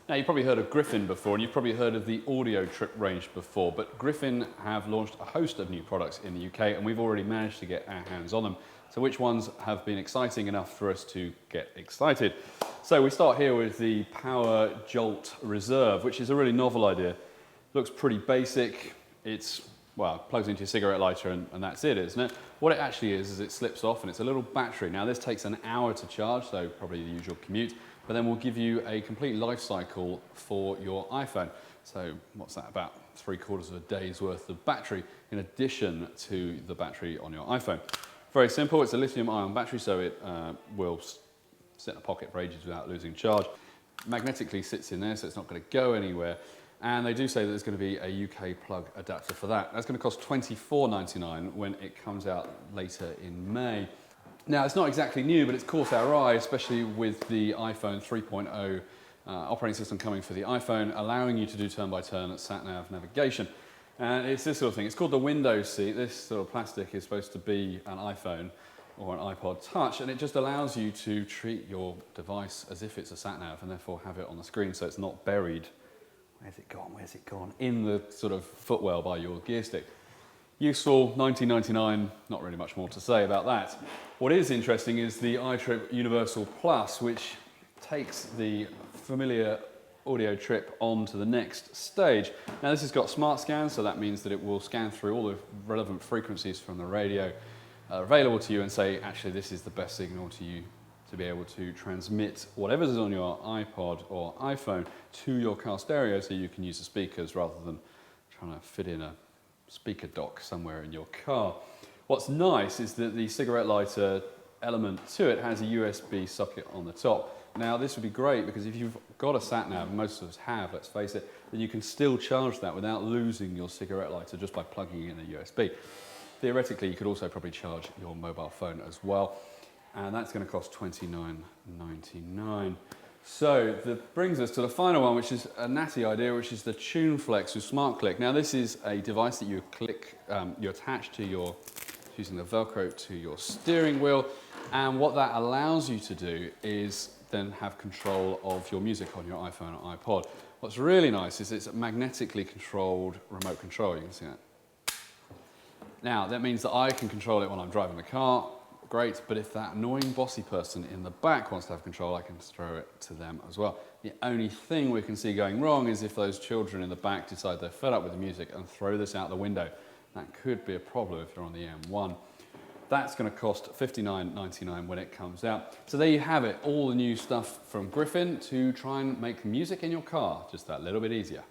Now, you've probably heard of Griffin before, and you've probably heard of the iTrip range before, but Griffin have launched a host of new products in the UK, and we've already managed to get our hands on them. So which ones have been exciting enough for us to get excited? So we start here with the Powerjolt Reserve, which is a really novel idea. Looks pretty basic. It's, well, plugs into your cigarette lighter and that's it, isn't it? What it actually is it slips off and it's a little battery. Now this takes an hour to charge, so probably the usual commute, but then we'll give you a complete life cycle for your iPhone. So what's that, about 3/4 of a day's worth of battery in addition to the battery on your iPhone. Very simple, it's a lithium-ion battery, so it will sit in a pocket for ages without losing charge. Magnetically sits in there, so it's not going to go anywhere. And they do say that there's going to be a UK plug adapter for that. That's going to cost £24.99 when it comes out later in May. Now, it's not exactly new, but it's caught our eye, especially with the iPhone 3.0 operating system coming for the iPhone, allowing you to do turn-by-turn sat-nav navigation. And it's this sort of thing. It's called the Windows seat. This sort of plastic is supposed to be an iPhone or an iPod Touch, and it just allows you to treat your device as if it's a sat-nav and therefore have it on the screen so it's not buried. Where's it gone? Where's it gone? In the sort of footwell by your gear stick. Useful, £19.99, not really much more to say about that. What is interesting is the iTrip Universal Plus, which takes the familiar iTrip on to the next stage. Now this has got smart scan, so that means that it will scan through all the relevant frequencies from the radio available to you and say, actually, this is the best signal to you to be able to transmit whatever's on your iPod or iPhone to your car stereo so you can use the speakers rather than trying to fit in a speaker dock somewhere in your car. What's nice is that the cigarette lighter element to it has a USB socket on the top. Now this would be great because if you've got a sat-nav, most of us have, let's face it, then you can still charge that without losing your cigarette lighter just by plugging in a USB. Theoretically, you could also probably charge your mobile phone as well. And that's going to cost $29.99. So that brings us to the final one, which is a natty idea, which is the TuneFlex with Smart Click. Now this is a device that you click, you attach to your, using the Velcro to your steering wheel, and what that allows you to do is then have control of your music on your iPhone or iPod. What's really nice is it's a magnetically controlled remote control. You can see that. Now that means that I can control it when I'm driving the car. Great, but if that annoying bossy person in the back wants to have control, I can throw it to them as well. The only thing we can see going wrong is if those children in the back decide they're fed up with the music and throw this out the window. That could be a problem if you're on the M1. That's going to cost $59.99 when it comes out. So there you have it, all the new stuff from Griffin to try and make music in your car just that little bit easier.